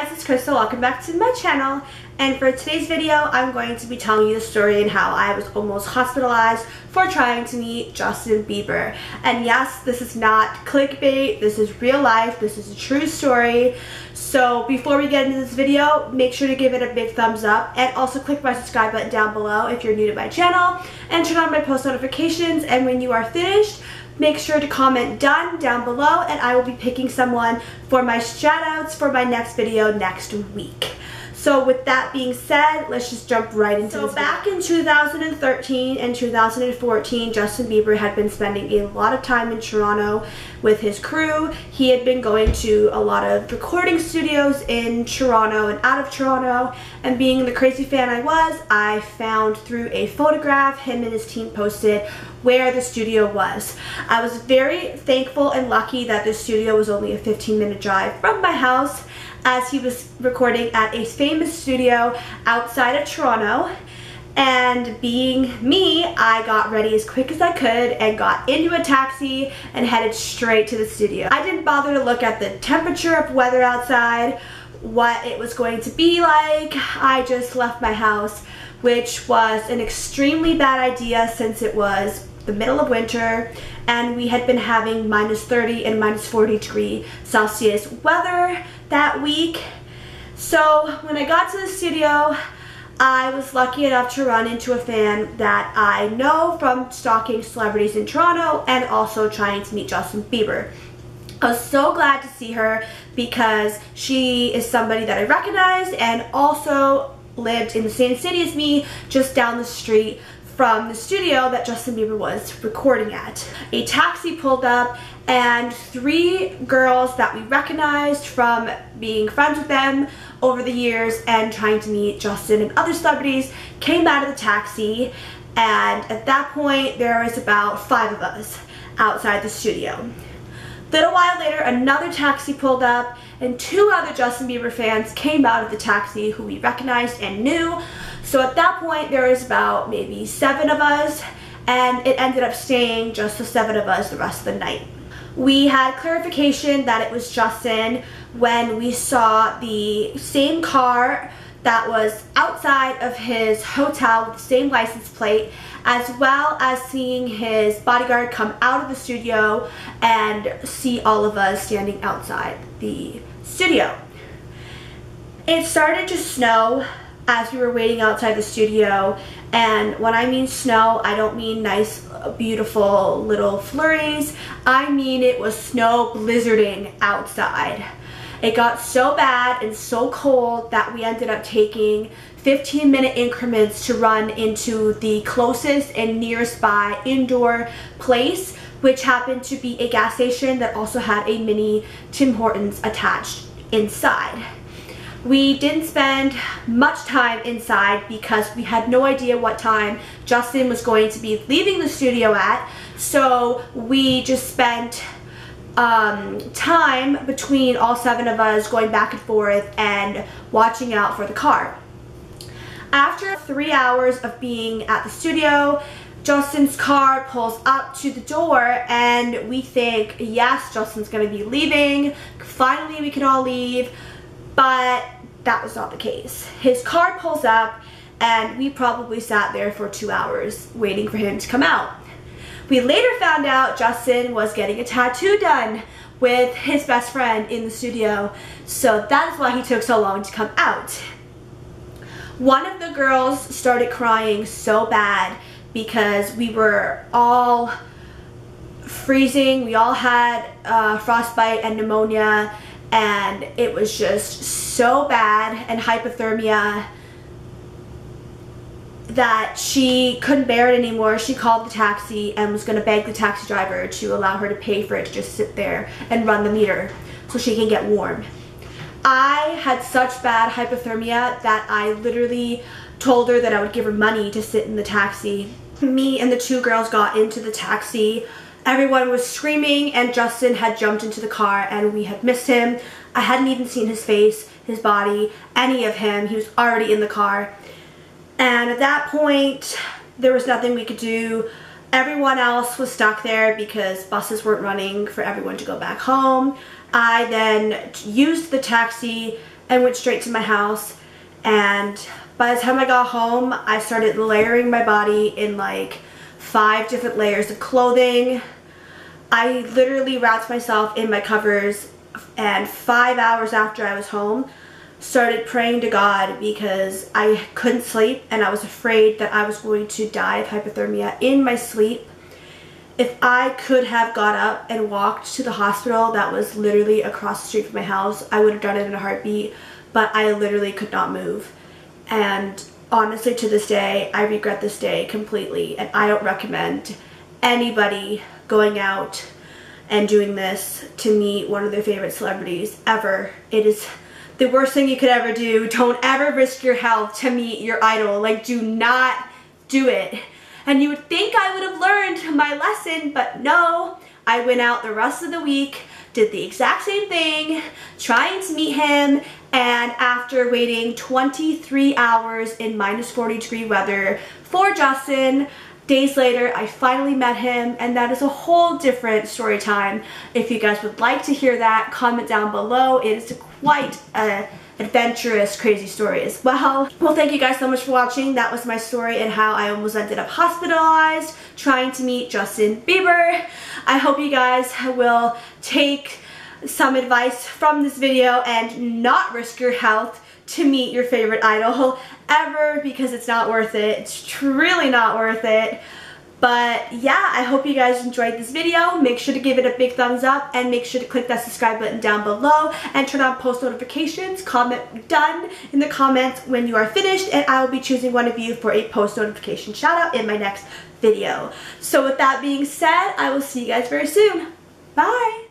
guys, it's Crystal. Welcome back to my channel. And for today's video, I'm going to be telling you the story and how I was almost hospitalized for trying to meet Justin Bieber. And yes, this is not clickbait. This is real life. This is a true story. So before we get into this video, make sure to give it a big thumbs up and also click my subscribe button down below if you're new to my channel, and turn on my post notifications. And when you are finished, make sure to comment done down below, and I will be picking someone for my shoutouts for my next video next week. So with that being said, let's just jump right into this. So back in 2013 and 2014, Justin Bieber had been spending a lot of time in Toronto with his crew. He had been going to a lot of recording studios in Toronto and out of Toronto, and being the crazy fan I was, I found through a photograph him and his team posted where the studio was. I was very thankful and lucky that the studio was only a 15-minute drive from my house, as he was recording at a famous studio outside of Toronto. And being me, I got ready as quick as I could and got into a taxi and headed straight to the studio. I didn't bother to look at the temperature of weather outside, what it was going to be like. I just left my house, which was an extremely bad idea since it was the middle of winter and we had been having -30 and -40 Celsius weather that week. So when I got to the studio, I was lucky enough to run into a fan that I know from stalking celebrities in Toronto and also trying to meet Justin Bieber. I was so glad to see her because she is somebody that I recognized and also lived in the same city as me, just down the street from the studio that Justin Bieber was recording at. A taxi pulled up and 3 girls that we recognized from being friends with them over the years and trying to meet Justin and other celebrities came out of the taxi, and at that point there was about 5 of us outside the studio. Little while later, another taxi pulled up and 2 other Justin Bieber fans came out of the taxi who we recognized and knew. So at that point there was about maybe 7 of us, and it ended up staying just the 7 of us the rest of the night. We had clarification that it was Justin when we saw the same car that was outside of his hotel with the same license plate, as well as seeing his bodyguard come out of the studio and see all of us standing outside the studio. It started to snow as we were waiting outside the studio, and when I mean snow, I don't mean nice, beautiful little flurries. I mean it was snow blizzarding outside. It got so bad and so cold that we ended up taking 15-minute increments to run into the closest and nearest by indoor place, which happened to be a gas station that also had a mini Tim Hortons attached inside. We didn't spend much time inside because we had no idea what time Justin was going to be leaving the studio at, so we just spent time between all 7 of us going back and forth and watching out for the car. After 3 hours of being at the studio, Justin's car pulls up to the door and we think, yes, Justin's gonna be leaving, finally we can all leave, but that was not the case. His car pulls up and we probably sat there for 2 hours waiting for him to come out. We later found out Justin was getting a tattoo done with his best friend in the studio, so that's why he took so long to come out. One of the girls started crying so bad because we were all freezing. We all had frostbite and pneumonia, and it was just so bad, and hypothermia, that she couldn't bear it anymore. She called the taxi and was going to beg the taxi driver to allow her to pay for it to just sit there and run the meter so she can get warm. I had such bad hypothermia that I literally told her that I would give her money to sit in the taxi. Me and the 2 girls got into the taxi. Everyone was screaming and Justin had jumped into the car and we had missed him. I hadn't even seen his face, his body, any of him. He was already in the car. And at that point, there was nothing we could do. Everyone else was stuck there because buses weren't running for everyone to go back home. I then used the taxi and went straight to my house, and by the time I got home, I started layering my body in like 5 different layers of clothing. I literally wrapped myself in my covers, and 5 hours after I was home, started praying to God because I couldn't sleep and I was afraid that I was going to die of hypothermia in my sleep. If I could have got up and walked to the hospital that was literally across the street from my house, I would have done it in a heartbeat, but I literally could not move. And honestly, to this day, I regret this day completely, and I don't recommend anybody going out and doing this to meet one of their favorite celebrities ever. It is the worst thing you could ever do. Don't ever risk your health to meet your idol. Like, do not do it. And you would think I would have learned my lesson, but no. I went out the rest of the week, did the exact same thing, trying to meet him, and after waiting 23 hours in -40-degree weather for Justin, days later, I finally met him, and that is a whole different story time. If you guys would like to hear that, comment down below. It is quite an adventurous, crazy story as well. Well, thank you guys so much for watching. That was my story and how I almost ended up hospitalized trying to meet Justin Bieber. I hope you guys will take some advice from this video and not risk your health to meet your favorite idol ever, because it's not worth it. It's truly not worth it. But yeah, I hope you guys enjoyed this video. Make sure to give it a big thumbs up and make sure to click that subscribe button down below and turn on post notifications. Comment done in the comments when you are finished, and I will be choosing one of you for a post notification shout out in my next video. So with that being said, I will see you guys very soon. Bye!